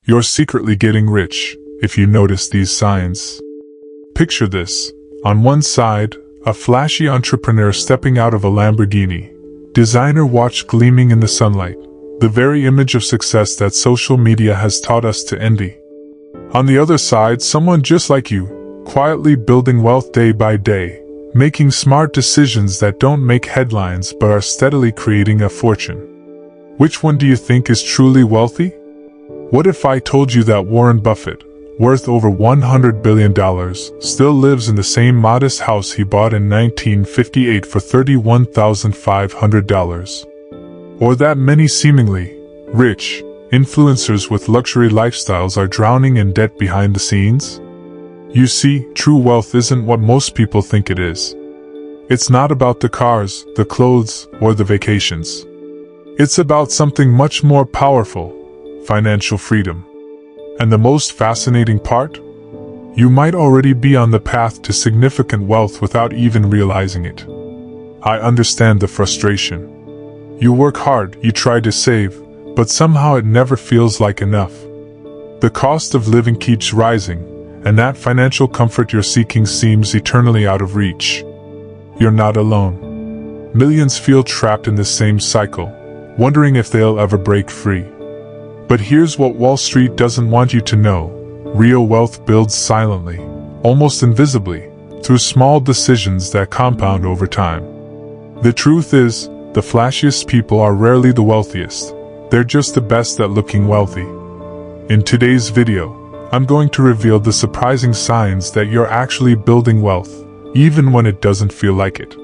You're secretly getting rich, if you notice these signs. Picture this. On one side, a flashy entrepreneur stepping out of a Lamborghini, designer watch gleaming in the sunlight, the very image of success that social media has taught us to envy. On the other side, someone just like you, quietly building wealth day by day, making smart decisions that don't make headlines but are steadily creating a fortune. Which one do you think is truly wealthy? What if I told you that Warren Buffett, worth over $100 billion, still lives in the same modest house he bought in 1958 for $31,500? Or that many seemingly rich influencers with luxury lifestyles are drowning in debt behind the scenes? You see, true wealth isn't what most people think it is. It's not about the cars, the clothes, or the vacations. It's about something much more powerful: financial freedom. And the most fascinating part? You might already be on the path to significant wealth without even realizing it. I understand the frustration. You work hard, you try to save, but somehow it never feels like enough. The cost of living keeps rising, and that financial comfort you're seeking seems eternally out of reach. You're not alone. Millions feel trapped in the same cycle, wondering if they'll ever break free. But here's what Wall Street doesn't want you to know: real wealth builds silently, almost invisibly, through small decisions that compound over time. The truth is, the flashiest people are rarely the wealthiest. They're just the best at looking wealthy. In today's video, I'm going to reveal the surprising signs that you're actually building wealth, even when it doesn't feel like it.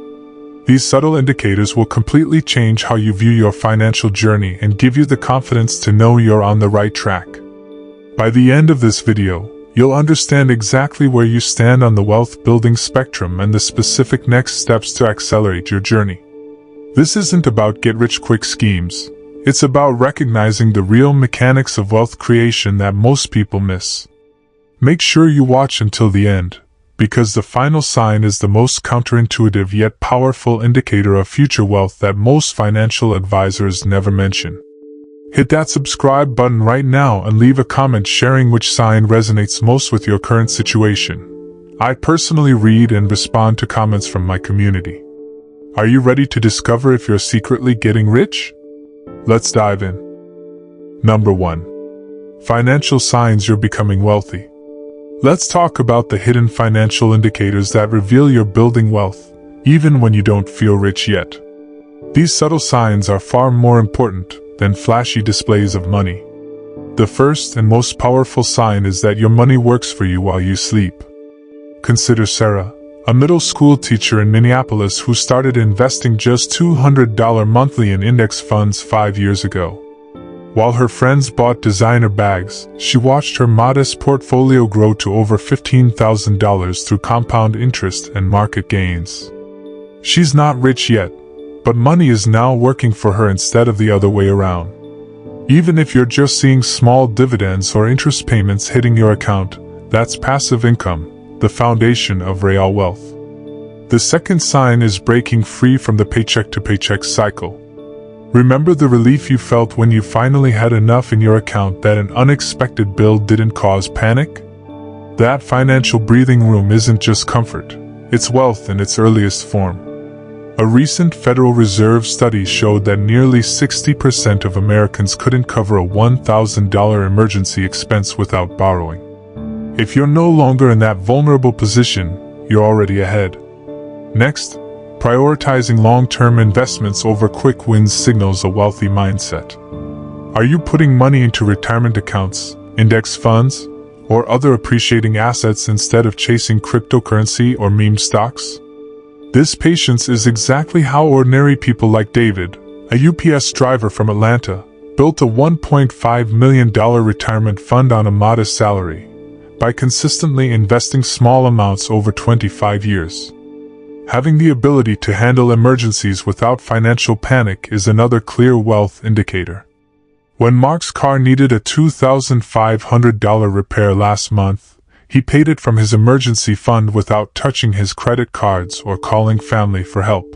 These subtle indicators will completely change how you view your financial journey and give you the confidence to know you're on the right track. By the end of this video, you'll understand exactly where you stand on the wealth-building spectrum and the specific next steps to accelerate your journey. This isn't about get-rich-quick schemes. It's about recognizing the real mechanics of wealth creation that most people miss. Make sure you watch until the end, because the final sign is the most counterintuitive yet powerful indicator of future wealth that most financial advisors never mention. Hit that subscribe button right now and leave a comment sharing which sign resonates most with your current situation. I personally read and respond to comments from my community. Are you ready to discover if you're secretly getting rich? Let's dive in. Number 1. Financial signs you're becoming wealthy. Let's talk about the hidden financial indicators that reveal you're building wealth, even when you don't feel rich yet. These subtle signs are far more important than flashy displays of money. The first and most powerful sign is that your money works for you while you sleep. Consider Sarah, a middle school teacher in Minneapolis who started investing just $200 monthly in index funds 5 years ago. While her friends bought designer bags, she watched her modest portfolio grow to over $15,000 through compound interest and market gains. She's not rich yet, but money is now working for her instead of the other way around. Even if you're just seeing small dividends or interest payments hitting your account, that's passive income, the foundation of real wealth. The second sign is breaking free from the paycheck-to-paycheck cycle. Remember the relief you felt when you finally had enough in your account that an unexpected bill didn't cause panic? That financial breathing room isn't just comfort, it's wealth in its earliest form. A recent Federal Reserve study showed that nearly 60% of Americans couldn't cover a $1,000 emergency expense without borrowing. If you're no longer in that vulnerable position, you're already ahead. Next, prioritizing long-term investments over quick wins signals a wealthy mindset. Are you putting money into retirement accounts, index funds, or other appreciating assets instead of chasing cryptocurrency or meme stocks? This patience is exactly how ordinary people like David, a UPS driver from Atlanta, built a $1.5 million retirement fund on a modest salary, by consistently investing small amounts over 25 years. Having the ability to handle emergencies without financial panic is another clear wealth indicator. When Mark's car needed a $2,500 repair last month, he paid it from his emergency fund without touching his credit cards or calling family for help.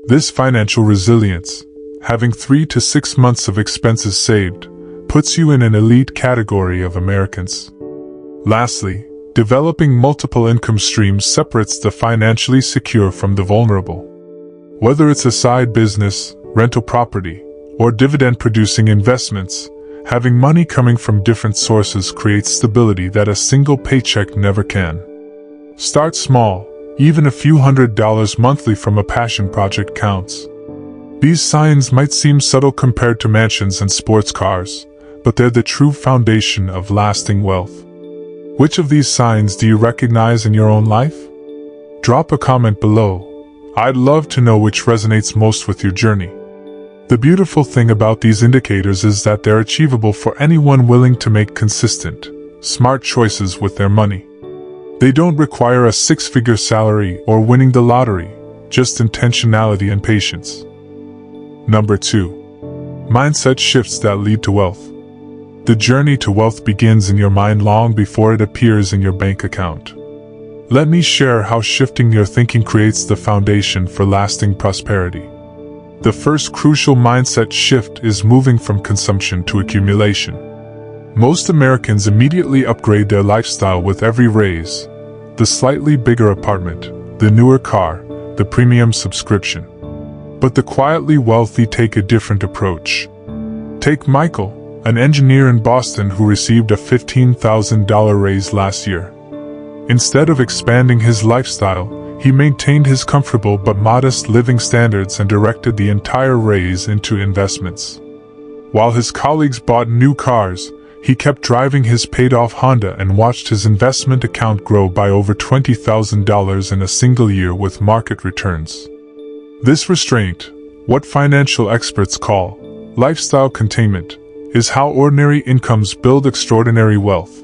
This financial resilience, having 3 to 6 months of expenses saved, puts you in an elite category of Americans. Lastly, developing multiple income streams separates the financially secure from the vulnerable. Whether it's a side business, rental property, or dividend-producing investments, having money coming from different sources creates stability that a single paycheck never can. Start small. Even a few $100s monthly from a passion project counts. These signs might seem subtle compared to mansions and sports cars, but they're the true foundation of lasting wealth. Which of these signs do you recognize in your own life? Drop a comment below. I'd love to know which resonates most with your journey. The beautiful thing about these indicators is that they're achievable for anyone willing to make consistent, smart choices with their money. They don't require a six-figure salary or winning the lottery, just intentionality and patience. Number 2. Mindset shifts that lead to wealth. The journey to wealth begins in your mind long before it appears in your bank account. Let me share how shifting your thinking creates the foundation for lasting prosperity. The first crucial mindset shift is moving from consumption to accumulation. Most Americans immediately upgrade their lifestyle with every raise: the slightly bigger apartment, the newer car, the premium subscription. But the quietly wealthy take a different approach. Take Michael, an engineer in Boston who received a $15,000 raise last year. Instead of expanding his lifestyle, he maintained his comfortable but modest living standards and directed the entire raise into investments. While his colleagues bought new cars, he kept driving his paid-off Honda and watched his investment account grow by over $20,000 in a single year with market returns. This restraint, what financial experts call lifestyle containment, is how ordinary incomes build extraordinary wealth.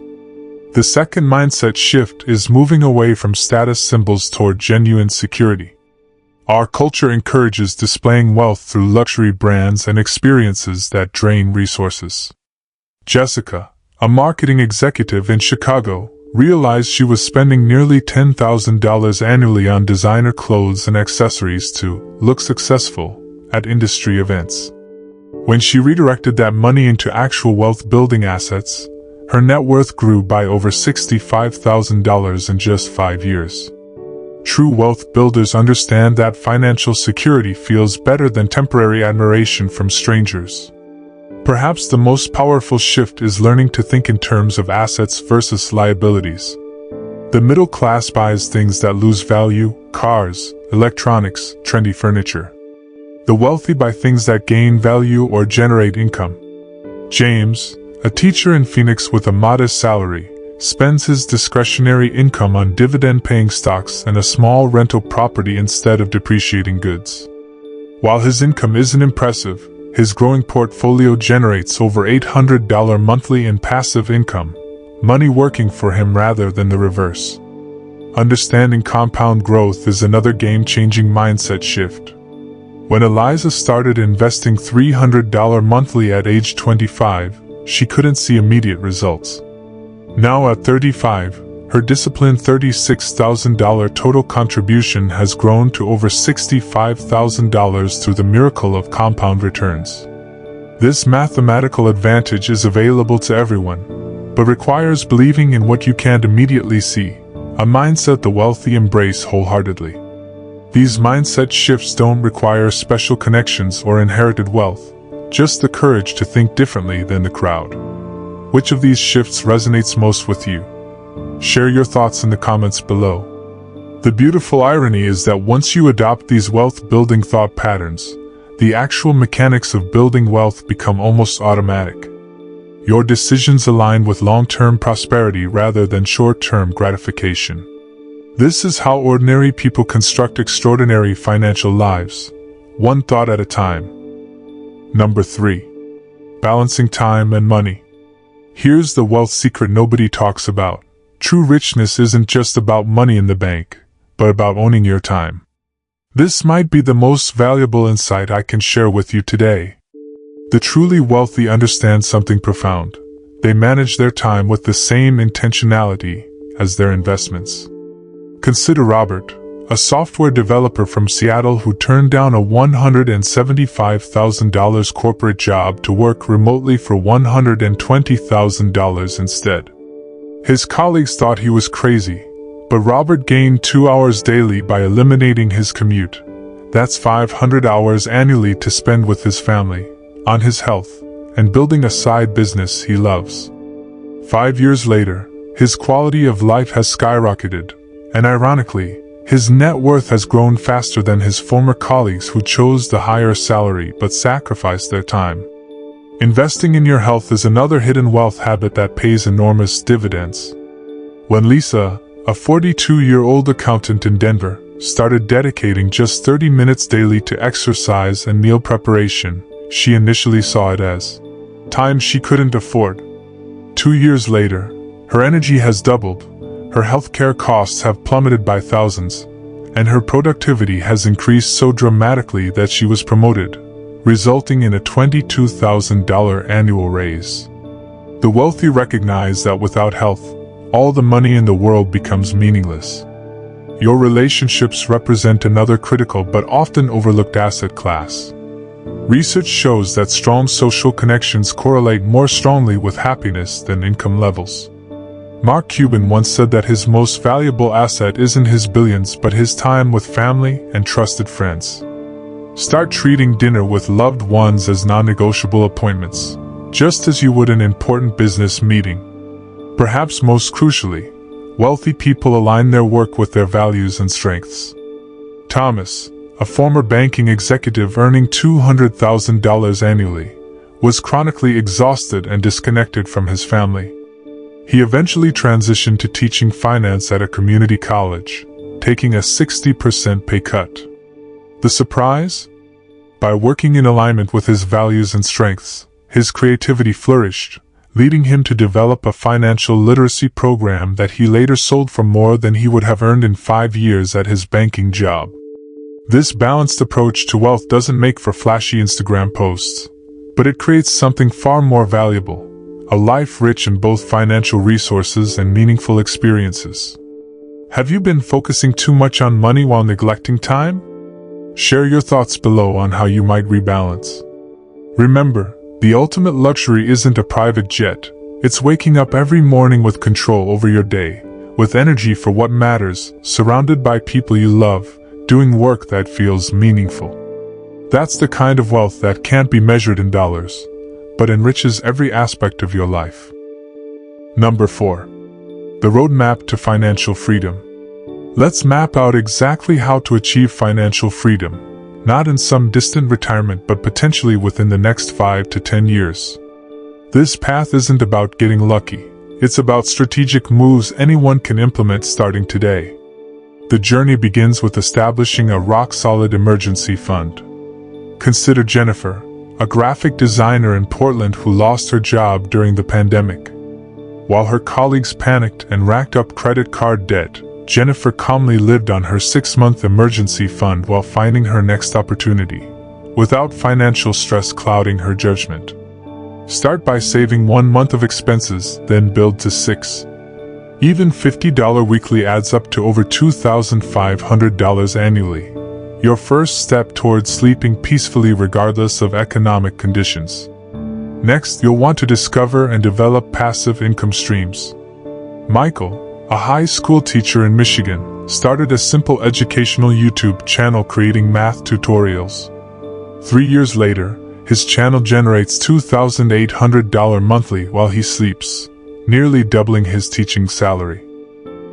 The second mindset shift is moving away from status symbols toward genuine security. Our culture encourages displaying wealth through luxury brands and experiences that drain resources. Jessica, a marketing executive in Chicago, realized she was spending nearly $10,000 annually on designer clothes and accessories to look successful at industry events. When she redirected that money into actual wealth-building assets, her net worth grew by over $65,000 in just 5 years. True wealth builders understand that financial security feels better than temporary admiration from strangers. Perhaps the most powerful shift is learning to think in terms of assets versus liabilities. The middle class buys things that lose value: cars, electronics, trendy furniture. The wealthy buy things that gain value or generate income. James, a teacher in Phoenix with a modest salary, spends his discretionary income on dividend-paying stocks and a small rental property instead of depreciating goods. While his income isn't impressive, his growing portfolio generates over $800 monthly in passive income, money working for him rather than the reverse. Understanding compound growth is another game-changing mindset shift. When Eliza started investing $300 monthly at age 25, she couldn't see immediate results. Now at 35, her disciplined $36,000 total contribution has grown to over $65,000 through the miracle of compound returns. This mathematical advantage is available to everyone, but requires believing in what you can't immediately see, a mindset the wealthy embrace wholeheartedly. These mindset shifts don't require special connections or inherited wealth, just the courage to think differently than the crowd. Which of these shifts resonates most with you? Share your thoughts in the comments below. The beautiful irony is that once you adopt these wealth-building thought patterns, the actual mechanics of building wealth become almost automatic. Your decisions align with long-term prosperity rather than short-term gratification. This is how ordinary people construct extraordinary financial lives, one thought at a time. Number 3. Balancing time and money. Here's the wealth secret nobody talks about. True richness isn't just about money in the bank, but about owning your time. This might be the most valuable insight I can share with you today. The truly wealthy understand something profound. They manage their time with the same intentionality as their investments. Consider Robert, a software developer from Seattle who turned down a $175,000 corporate job to work remotely for $120,000 instead. His colleagues thought he was crazy, but Robert gained 2 hours daily by eliminating his commute. That's 500 hours annually to spend with his family, on his health, and building a side business he loves. 5 years later, his quality of life has skyrocketed, and ironically, his net worth has grown faster than his former colleagues who chose the higher salary but sacrificed their time. Investing in your health is another hidden wealth habit that pays enormous dividends. When Lisa, a 42-year-old accountant in Denver, started dedicating just 30 minutes daily to exercise and meal preparation, she initially saw it as time she couldn't afford. 2 years later, her energy has doubled, her healthcare costs have plummeted by thousands, and her productivity has increased so dramatically that she was promoted, resulting in a $22,000 annual raise. The wealthy recognize that without health, all the money in the world becomes meaningless. Your relationships represent another critical but often overlooked asset class. Research shows that strong social connections correlate more strongly with happiness than income levels. Mark Cuban once said that his most valuable asset isn't his billions but his time with family and trusted friends. Start treating dinner with loved ones as non-negotiable appointments, just as you would an important business meeting. Perhaps most crucially, wealthy people align their work with their values and strengths. Thomas, a former banking executive earning $200,000 annually, was chronically exhausted and disconnected from his family. He eventually transitioned to teaching finance at a community college, taking a 60% pay cut. The surprise? By working in alignment with his values and strengths, his creativity flourished, leading him to develop a financial literacy program that he later sold for more than he would have earned in 5 years at his banking job. This balanced approach to wealth doesn't make for flashy Instagram posts, but it creates something far more valuable, a life rich in both financial resources and meaningful experiences. Have you been focusing too much on money while neglecting time? Share your thoughts below on how you might rebalance. Remember, the ultimate luxury isn't a private jet, it's waking up every morning with control over your day, with energy for what matters, surrounded by people you love, doing work that feels meaningful. That's the kind of wealth that can't be measured in dollars, but enriches every aspect of your life. Number 4. The Roadmap to Financial Freedom. Let's map out exactly how to achieve financial freedom, not in some distant retirement but potentially within the next 5 to 10 years. This path isn't about getting lucky, it's about strategic moves anyone can implement starting today. The journey begins with establishing a rock-solid emergency fund. Consider Jennifer, a graphic designer in Portland who lost her job during the pandemic. While her colleagues panicked and racked up credit card debt, Jennifer calmly lived on her 6-month emergency fund while finding her next opportunity, without financial stress clouding her judgment. Start by saving 1 month of expenses, then build to 6. Even $50 weekly adds up to over $2,500 annually. Your first step towards sleeping peacefully regardless of economic conditions. Next, you'll want to discover and develop passive income streams. Michael, a high school teacher in Michigan, started a simple educational YouTube channel creating math tutorials. 3 years later, his channel generates $2,800 monthly while he sleeps, nearly doubling his teaching salary.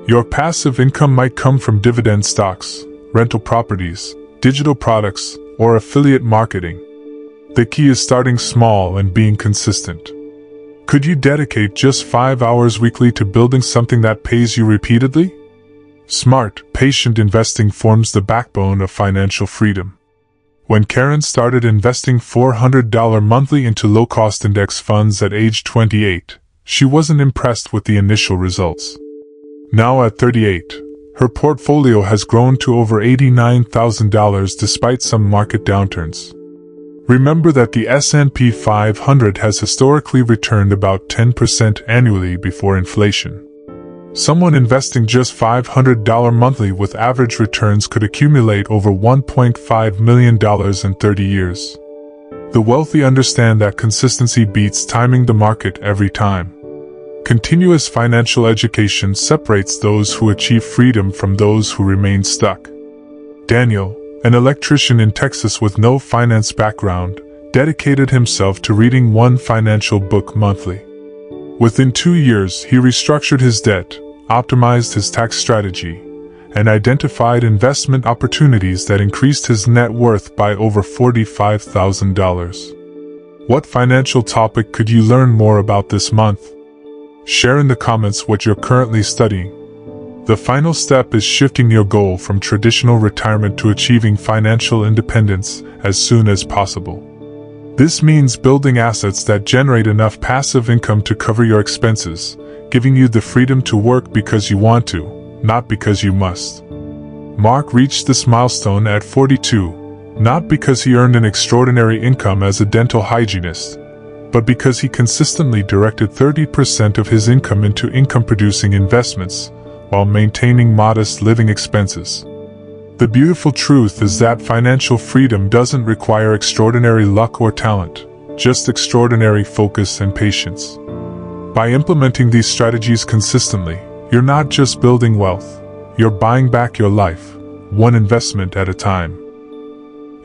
Your passive income might come from dividend stocks, rental properties, digital products, or affiliate marketing. The key is starting small and being consistent. Could you dedicate just 5 hours weekly to building something that pays you repeatedly? Smart, patient investing forms the backbone of financial freedom. When Karen started investing $400 monthly into low-cost index funds at age 28, she wasn't impressed with the initial results. Now at 38, her portfolio has grown to over $89,000 despite some market downturns. Remember that the S&P 500 has historically returned about 10% annually before inflation. Someone investing just $500 monthly with average returns could accumulate over $1.5 million in 30 years. The wealthy understand that consistency beats timing the market every time. Continuous financial education separates those who achieve freedom from those who remain stuck. Daniel, an electrician in Texas with no finance background, dedicated himself to reading one financial book monthly. Within 2 years, he restructured his debt, optimized his tax strategy, and identified investment opportunities that increased his net worth by over $45,000. What financial topic could you learn more about this month? Share in the comments what you're currently studying. The final step is shifting your goal from traditional retirement to achieving financial independence as soon as possible. This means building assets that generate enough passive income to cover your expenses, giving you the freedom to work because you want to, not because you must. Mark reached this milestone at 42, not because he earned an extraordinary income as a dental hygienist, but because he consistently directed 30% of his income into income-producing investments, while maintaining modest living expenses. The beautiful truth is that financial freedom doesn't require extraordinary luck or talent, just extraordinary focus and patience. By implementing these strategies consistently, you're not just building wealth, you're buying back your life, one investment at a time.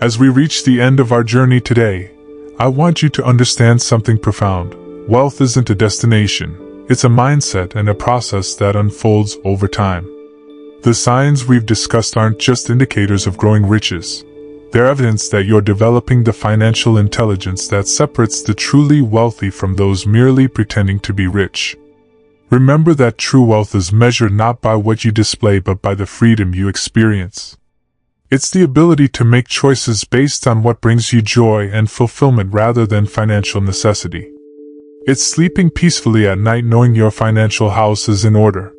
As we reach the end of our journey today, I want you to understand something profound. Wealth isn't a destination, it's a mindset and a process that unfolds over time. The signs we've discussed aren't just indicators of growing riches. They're evidence that you're developing the financial intelligence that separates the truly wealthy from those merely pretending to be rich. Remember that true wealth is measured not by what you display but by the freedom you experience. It's the ability to make choices based on what brings you joy and fulfillment rather than financial necessity. It's sleeping peacefully at night knowing your financial house is in order.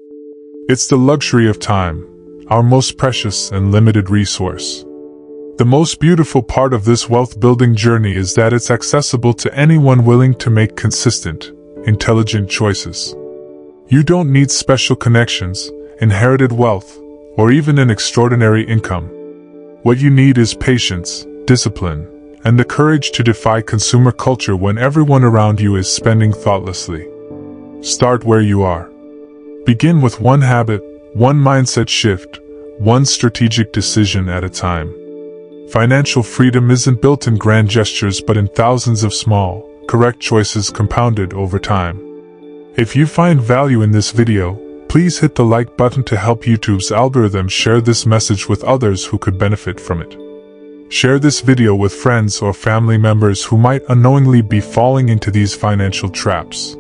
It's the luxury of time, our most precious and limited resource. The most beautiful part of this wealth-building journey is that it's accessible to anyone willing to make consistent, intelligent choices. You don't need special connections, inherited wealth, or even an extraordinary income. What you need is patience, discipline, and the courage to defy consumer culture when everyone around you is spending thoughtlessly. Start where you are. Begin with one habit, one mindset shift, one strategic decision at a time. Financial freedom isn't built in grand gestures but in thousands of small, correct choices compounded over time. If you find value in this video, please hit the like button to help YouTube's algorithm share this message with others who could benefit from it. Share this video with friends or family members who might unknowingly be falling into these financial traps.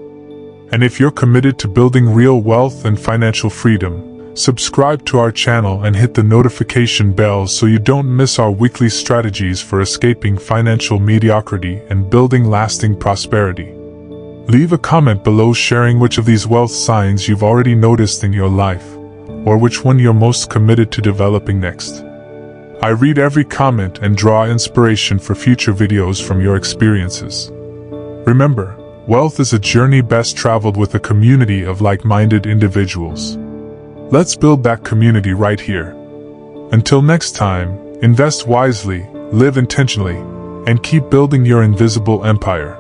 And if you're committed to building real wealth and financial freedom, subscribe to our channel and hit the notification bell so you don't miss our weekly strategies for escaping financial mediocrity and building lasting prosperity. Leave a comment below sharing which of these wealth signs you've already noticed in your life, or which one you're most committed to developing next. I read every comment and draw inspiration for future videos from your experiences. Remember, wealth is a journey best traveled with a community of like-minded individuals. Let's build that community right here. Until next time, invest wisely, live intentionally, and keep building your invisible empire.